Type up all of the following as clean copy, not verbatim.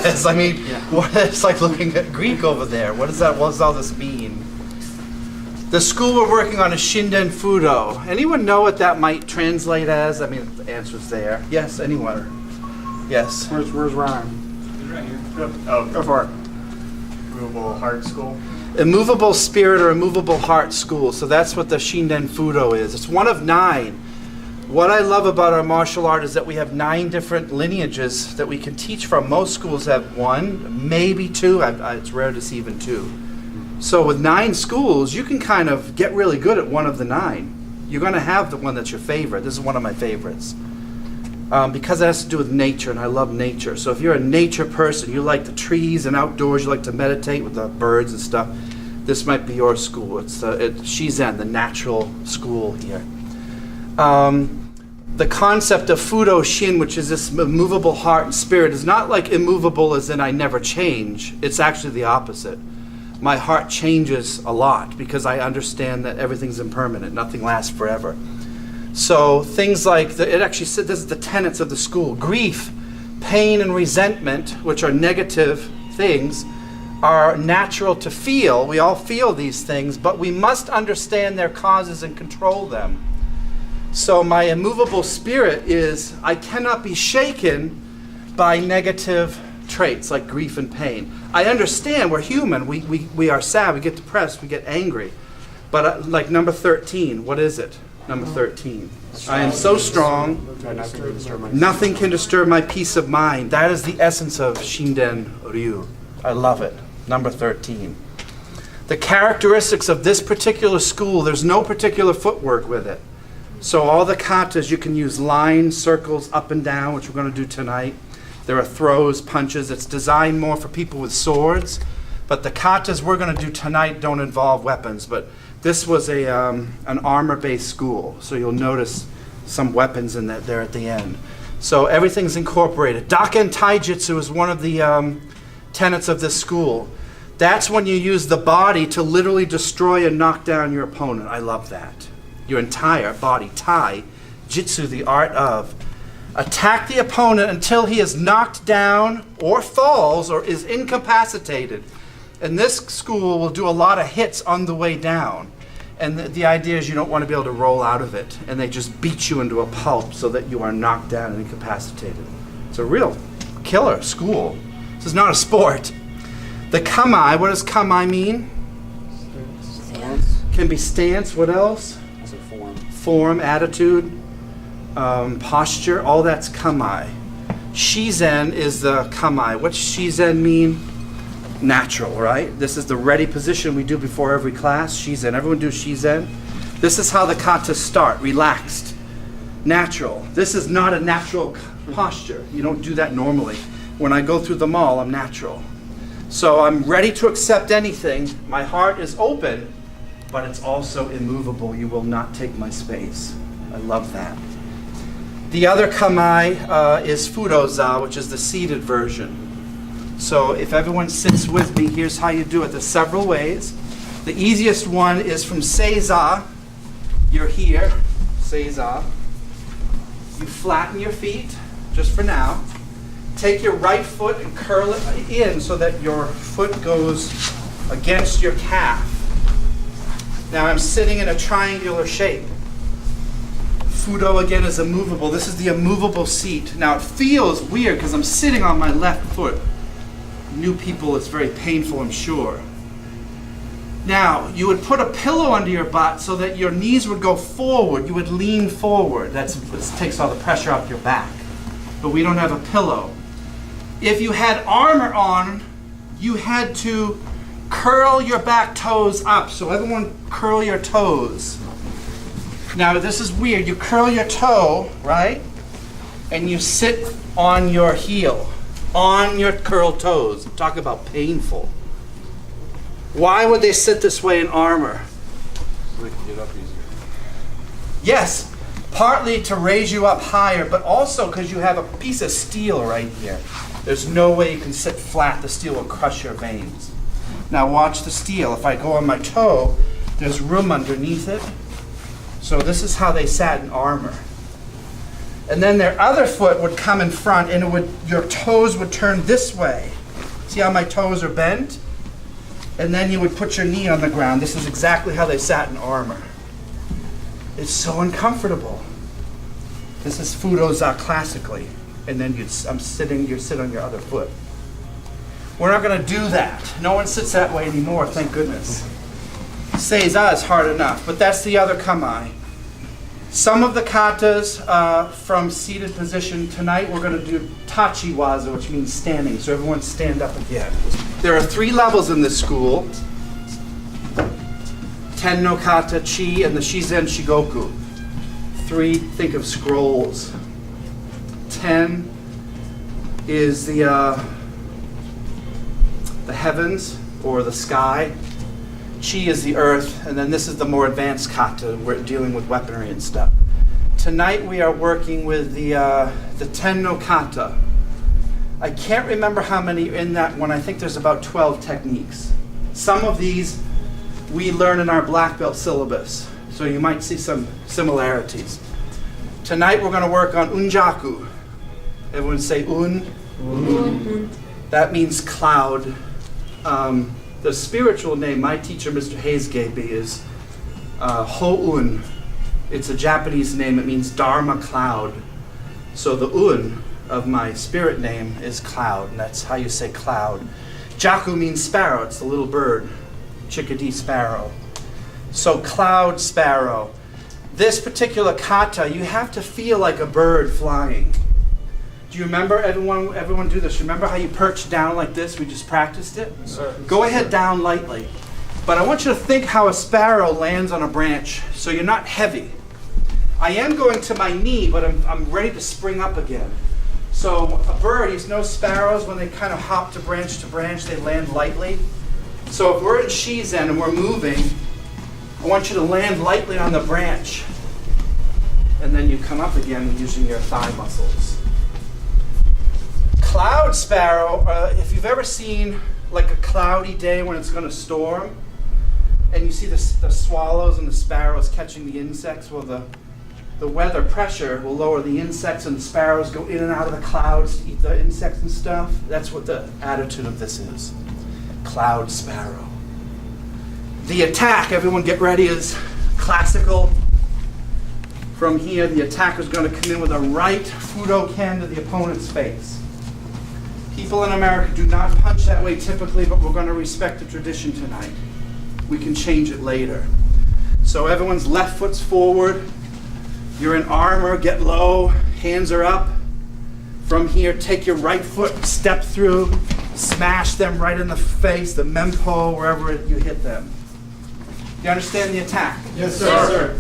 is. I mean, it's like looking at Greek over there. What does all this mean? The school we're working on is Shinden Fudo. Anyone know what that might translate as? I mean, the answer's there. Yes, anyone? Yes. Where's Ryan? He's right here. Go for it. Immovable heart school. Immovable spirit or immovable heart school. So that's what the Shinden Fudo is. It's one of 9. What I love about our martial art is that we have 9 different lineages that we can teach from. Most schools have 1, maybe 2. It's rare to see even 2. So with 9 schools, you can kind of get really good at one of the 9. You're going to have the one that's your favorite. This is one of my favorites. Because it has to do with nature, and I love nature. So if you're a nature person, you like the trees and outdoors, you like to meditate with the birds and stuff, this might be your school. It's Shizen, the natural school here. The concept of Fudo Shin, which is this immovable heart and spirit, is not like immovable as in I never change. It's actually the opposite. My heart changes a lot because I understand that everything's impermanent. Nothing lasts forever. So things like, it actually said this is the tenets of the school. Grief, pain, and resentment, which are negative things, are natural to feel. We all feel these things, but we must understand their causes and control them. So my immovable spirit is, I cannot be shaken by negative traits like grief and pain. I understand we're human. We are sad. We get depressed. We get angry. But like number 13, what is it? Number 13. I am so strong, nothing can disturb my peace of mind. That is the essence of Shinden Ryu. I love it. Number 13. The characteristics of this particular school, there's no particular footwork with it. So all the katas, you can use lines, circles, up and down, which we're going to do tonight. There are throws, punches. It's designed more for people with swords. But the katas we're going to do tonight don't involve weapons. But this was an armor-based school. So you'll notice some weapons in there at the end. So everything's incorporated. Daken Taijutsu is one of the tenets of this school. That's when you use the body to literally destroy and knock down your opponent. I love that. Your entire body. Tai, Jitsu, the art of. Attack the opponent until he is knocked down or falls or is incapacitated. And this school will do a lot of hits on the way down. And the idea is you don't want to be able to roll out of it. And they just beat you into a pulp so that you are knocked down and incapacitated. It's a real killer school. This is not a sport. The kamai, what does kamai mean? Stance. Can be stance, what else? Also form. Form, attitude, posture, all that's kamai. Shizen is the kamai. What's Shizen mean? Natural, right? This is the ready position we do before every class. Shizen. Everyone do Shizen. This is how the katas start. Relaxed. Natural. This is not a natural posture. You don't do that normally. When I go through the mall, I'm natural. So I'm ready to accept anything. My heart is open, but it's also immovable. You will not take my space. I love that. The other kamai is Fudoza, which is the seated version. So if everyone sits with me, here's how you do it. There's several ways. The easiest one is from Seiza. You're here, Seiza. You flatten your feet, just for now. Take your right foot and curl it in so that your foot goes against your calf. Now I'm sitting in a triangular shape. Fudo again is immovable. This is the immovable seat. Now it feels weird because I'm sitting on my left foot. New people, it's very painful, I'm sure. Now, you would put a pillow under your butt so that your knees would go forward. You would lean forward. This takes all the pressure off your back. But we don't have a pillow. If you had armor on, you had to curl your back toes up. So everyone curl your toes. Now, this is weird. You curl your toe, right? And you sit on your heel. On your curled toes. Talk about painful. Why would they sit this way in armor? So they can get up easier. Yes, partly to raise you up higher, but also because you have a piece of steel right here. There's no way you can sit flat. The steel will crush your veins. Now watch the steel. If I go on my toe, there's room underneath it. So this is how they sat in armor. And then their other foot would come in front, and your toes would turn this way. See how my toes are bent? And then you would put your knee on the ground. This is exactly how they sat in armor. It's so uncomfortable. This is Fudo classically. And then you'd sit on your other foot. We're not going to do that. No one sits that way anymore, thank goodness. Seiza is hard enough, but that's the other kamae. Some of the katas from seated position. Tonight we're going to do tachi waza, which means standing. So everyone stand up again. There are 3 levels in this school. Ten no kata, chi, and the shizen shigoku. 3, think of scrolls. 10 is the heavens or the sky. Chi is the earth, and then this is the more advanced kata. We're dealing with weaponry and stuff. Tonight we are working with the ten no kata. I can't remember how many in that one. I think there's about 12 techniques. Some of these we learn in our black belt syllabus, so you might see some similarities. Tonight we're going to work on Unjaku. Everyone say un. Un. That means cloud. The spiritual name my teacher, Mr. Hayes, gave me is Ho-un. It's a Japanese name. It means Dharma cloud. So the un of my spirit name is cloud, and that's how you say cloud. Jaku means sparrow. It's the little bird. Chickadee sparrow. So Cloud Sparrow. This particular kata, you have to feel like a bird flying. Do you remember, everyone do this? Remember how you perch down like this? We just practiced it? Sure. Go ahead down lightly. But I want you to think how a sparrow lands on a branch, so you're not heavy. I am going to my knee, but I'm ready to spring up again. So a bird, you know sparrows, when they kind of hop to branch, they land lightly. So if we're in Shizen and we're moving, I want you to land lightly on the branch. And then you come up again using your thigh muscles. Cloud Sparrow, if you've ever seen like a cloudy day when it's going to storm, and you see the swallows and the sparrows catching the insects, well, the weather pressure will lower the insects, and the sparrows go in and out of the clouds to eat the insects and stuff. That's what the attitude of this is. Cloud Sparrow. The attack, everyone get ready, is classical. From here, the attacker is going to come in with a right Fudo Ken to the opponent's face. People in America do not punch that way typically, but we're going to respect the tradition tonight. We can change it later. So everyone's left foot's forward. You're in armor, get low, hands are up. From here, take your right foot, step through, smash them right in the face, the mempo, wherever you hit them. You understand the attack? Yes, sir. Yes, sir.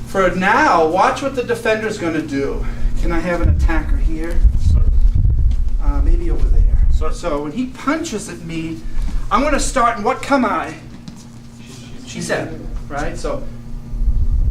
For now, watch what the defender's going to do. Can I have an attacker here? Sir. Maybe over there. Sir. So when he punches at me, I'm going to start in what kamae? She said, right? So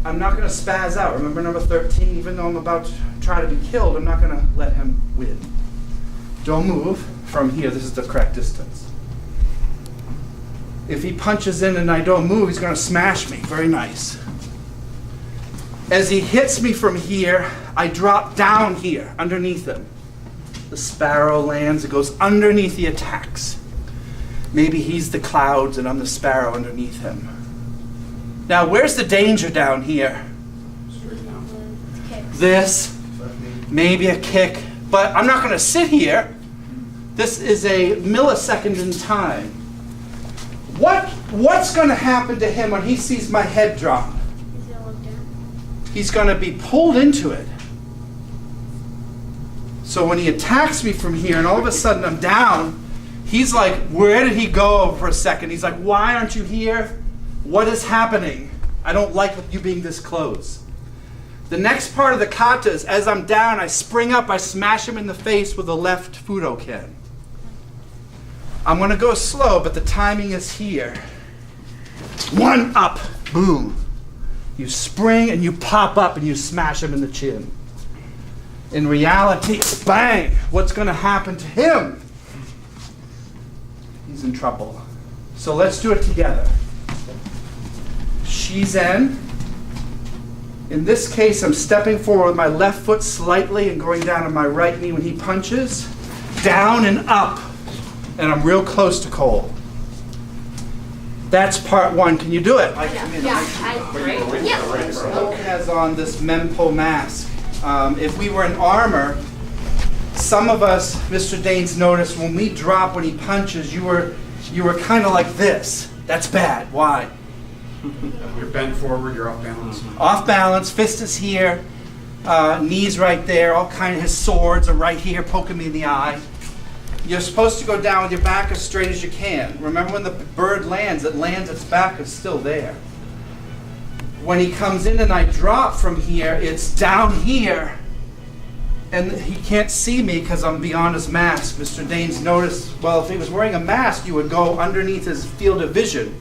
I'm not going to spaz out. Remember number 13? Even though I'm about to try to be killed, I'm not going to let him win. Don't move. From here, this is the correct distance. If he punches in and I don't move, he's going to smash me. Very nice. As he hits me from here, I drop down here, underneath him. The sparrow lands, it goes underneath the attacks. Maybe he's the clouds and I'm the sparrow underneath him. Now, where's the danger down here? This, maybe a kick, but I'm not going to sit here. This is a millisecond in time. What's going to happen to him when he sees my head drop? He's going to be pulled into it. So when he attacks me from here and all of a sudden I'm down, he's like, where did he go for a second? He's like, why aren't you here? What is happening? I don't like you being this close. The next part of the kata is as I'm down, I spring up, I smash him in the face with the left Fudo Ken. I'm going to go slow, but the timing is here. One up, boom. You spring and you pop up and you smash him in the chin. In reality, bang, what's going to happen to him? He's in trouble. So let's do it together. Shizen, In this case, I'm stepping forward with my left foot slightly and going down on my right knee when he punches. Down and up. And I'm real close to Cole. That's part one. Can you do it? Cole has on this Mempo mask. If we were in armor, some of us, Mr. Danes, noticed when we drop when he punches, you were kind of like this. That's bad. Why? You're bent forward, you're off balance. Off balance, fist is here, knees right there, all kind of his swords are right here poking me in the eye. You're supposed to go down with your back as straight as you can. Remember when the bird lands, its back is still there. When he comes in and I drop from here, it's down here. And he can't see me because I'm beyond his mask. Mr. Danes noticed, well, if he was wearing a mask, you would go underneath his field of vision.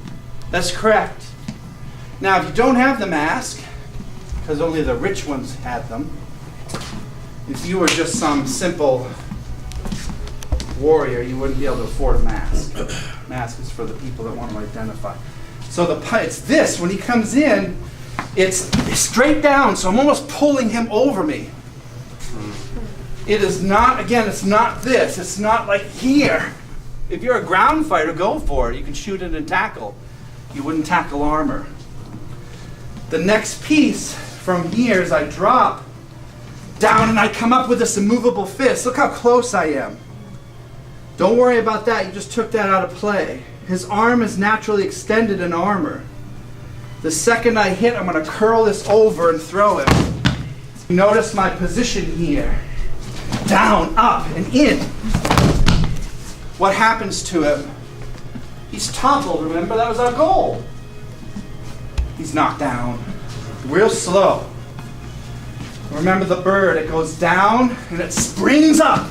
That's correct. Now, if you don't have the mask, because only the rich ones had them, if you were just some simple warrior, you wouldn't be able to afford a mask. Mask is for the people that want to identify. So it's this. When he comes in, it's straight down, so I'm almost pulling him over me. It is not, again, it's not this. It's not like here. If you're a ground fighter, go for it. You can shoot it and tackle. You wouldn't tackle armor. The next piece from here is I drop down and I come up with this immovable fist. Look how close I am. Don't worry about that. You just took that out of play. His arm is naturally extended in armor. The second I hit, I'm going to curl this over and throw him. Notice my position here. Down, up, and in. What happens to him? He's toppled, remember? That was our goal. He's knocked down. Real slow. Remember the bird. It goes down and it springs up.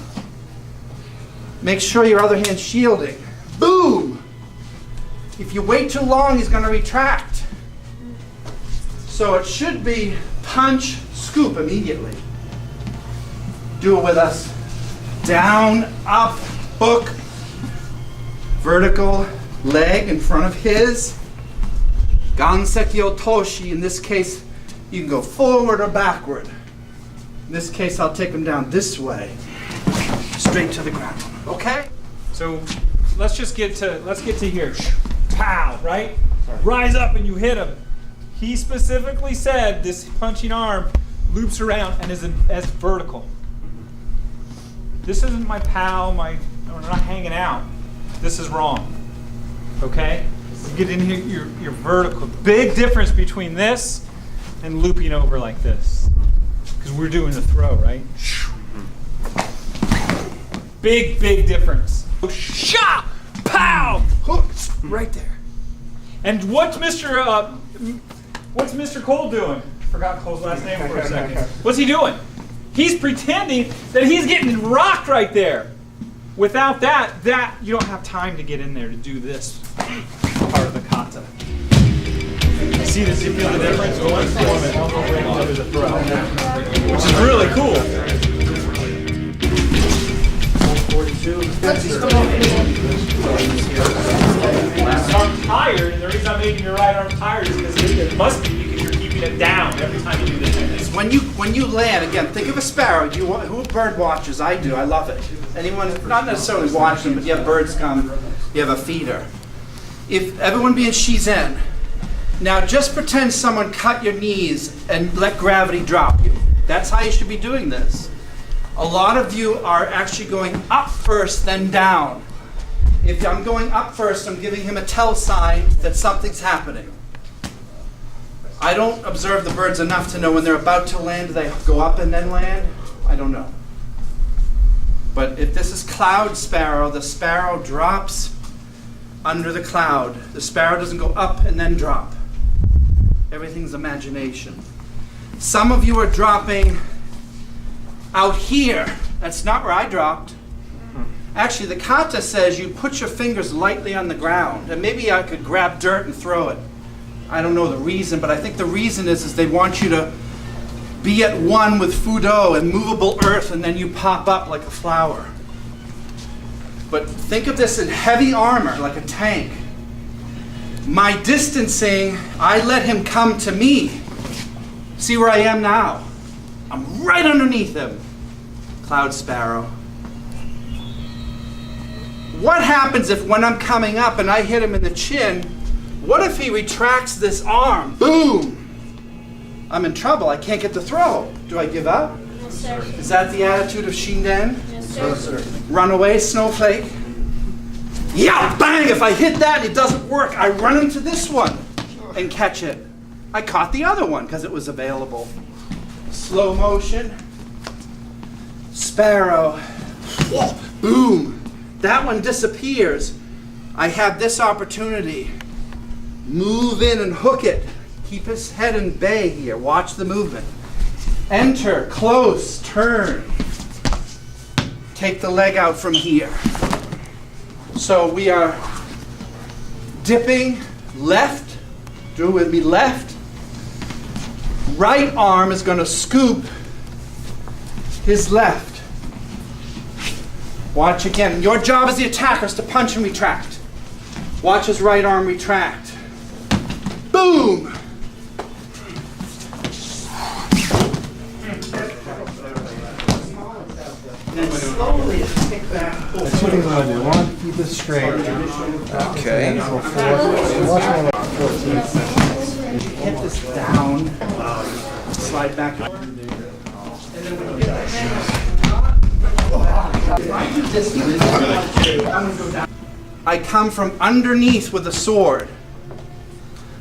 Make sure your other hand's shielding. Boom! If you wait too long, he's going to retract. So it should be punch, scoop immediately. Do it with us. Down, up, hook, vertical leg in front of his. Ganseki Otoshi, in this case, you can go forward or backward. In this case, I'll take him down this way, straight to the ground. Okay? So let's get to here. Pow, right? Rise up and you hit him. He specifically said this punching arm loops around and is as vertical. This isn't my pal, we're not hanging out. This is wrong. Okay? You get in here, you're vertical. Big difference between this and looping over like this. Because we're doing the throw, right? Big difference. Shah! Pow! Hooks! Right there. And what's Mr. Cole doing? Forgot Cole's last name for a second. What's he doing? He's pretending that he's getting rocked right there. Without that you don't have time to get in there to do this part of the kata. See this? You feel the difference? One's form and one is a throw, which is really cool. 42. I'm tired, and the reason I'm making your right arm tired is because it must be because you're keeping it down every time you do this. When you land, again, think of a sparrow. Who bird watches? I do. I love it. Anyone, not necessarily watch them, but you have birds come, you have a feeder. If everyone be in Shizen, now just pretend someone cut your knees and let gravity drop you. That's how you should be doing this. A lot of you are actually going up first, then down. If I'm going up first, I'm giving him a tell sign that something's happening. I don't observe the birds enough to know when they're about to land, do they go up and then land? I don't know. But if this is Cloud Sparrow, the sparrow drops under the cloud. The sparrow doesn't go up and then drop. Everything's imagination. Some of you are dropping out here. That's not where I dropped. Actually, the kata says you put your fingers lightly on the ground, and maybe I could grab dirt and throw it. I don't know the reason, but I think the reason is they want you to be at one with Fudo and movable earth, and then you pop up like a flower. But think of this in heavy armor, like a tank. My distancing, I let him come to me. See where I am now? I'm right underneath him. Cloud Sparrow. What happens if when I'm coming up and I hit him in the chin, what if he retracts this arm? Boom! I'm in trouble. I can't get the throw. Do I give up? Yes, sir. Is that the attitude of Shinden? Yes, sir. Runaway snowflake? Yeah, bang! If I hit that and it doesn't work, I run into this one and catch it. I caught the other one because it was available. Slow motion. Sparrow. Whoa, boom! That one disappears. I have this opportunity. Move in and hook it. Keep his head in bay here. Watch the movement. Enter, close, turn. Take the leg out from here. So we are dipping left. Do it with me, left. Right arm is going to scoop his left. Watch again. Your job as the attacker is to punch and retract. Watch his right arm retract. Boom! And slowly pick that pull. That's what I'm going to do. I want to keep it straight. Okay. Hit this down. Slide back. And then when you get the hand, I do this. I'm going to go down. I come from underneath with a sword.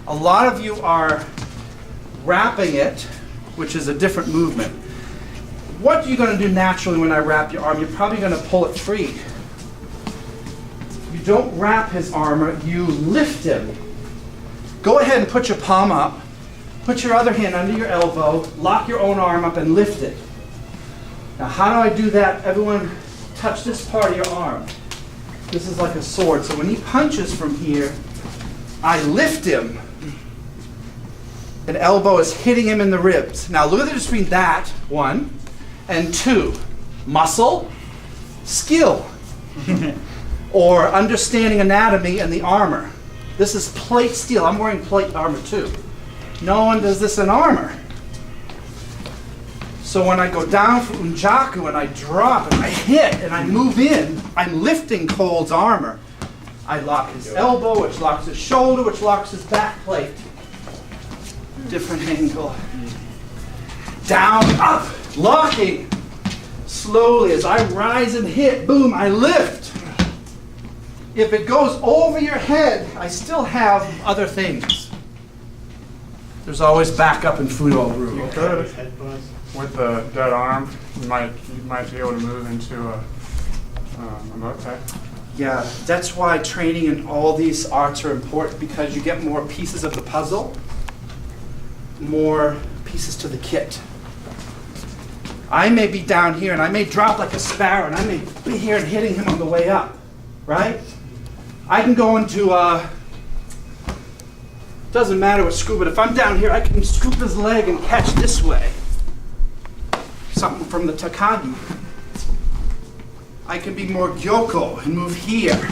A lot of you are wrapping it, which is a different movement. What are you going to do naturally when I wrap your arm? You're probably going to pull it free. You don't wrap his armor, you lift him. Go ahead and put your palm up. Put your other hand under your elbow. Lock your own arm up and lift it. Now how do I do that? Everyone touch this part of your arm. This is like a sword. So when he punches from here, I lift him. An elbow is hitting him in the ribs. Now look at the difference between that, one, and two. Muscle, skill, or understanding anatomy and the armor. This is plate steel. I'm wearing plate armor too. No one does this in armor. So when I go down for Unjaku and I drop and I hit and I move in, I'm lifting Cole's armor. I lock his elbow, which locks his shoulder, which locks his back plate. Different angle. Down, up, locking. Slowly as I rise and hit, boom, I lift. If it goes over your head, I still have other things. There's always backup in Fudo Ryu. You could, with the dead arm, you might be able to move into a mote. Yeah, that's why training in all these arts are important, because you get more pieces of the puzzle, more pieces to the kit. I may be down here and I may drop like a sparrow and I may be here and hitting him on the way up, right? I can go into, doesn't matter what scoop, but if I'm down here, I can scoop his leg and catch this way. Something from the Takagi. I can be more gyoko and move here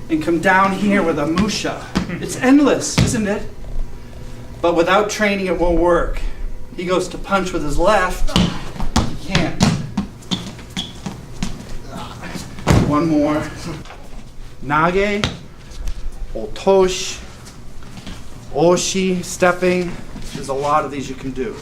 and come down here with a musha. It's endless, isn't it? But without training, it won't work. He goes to punch with his left. He can't. One more. Nage, otoshi, oshi, stepping. There's a lot of these you can do.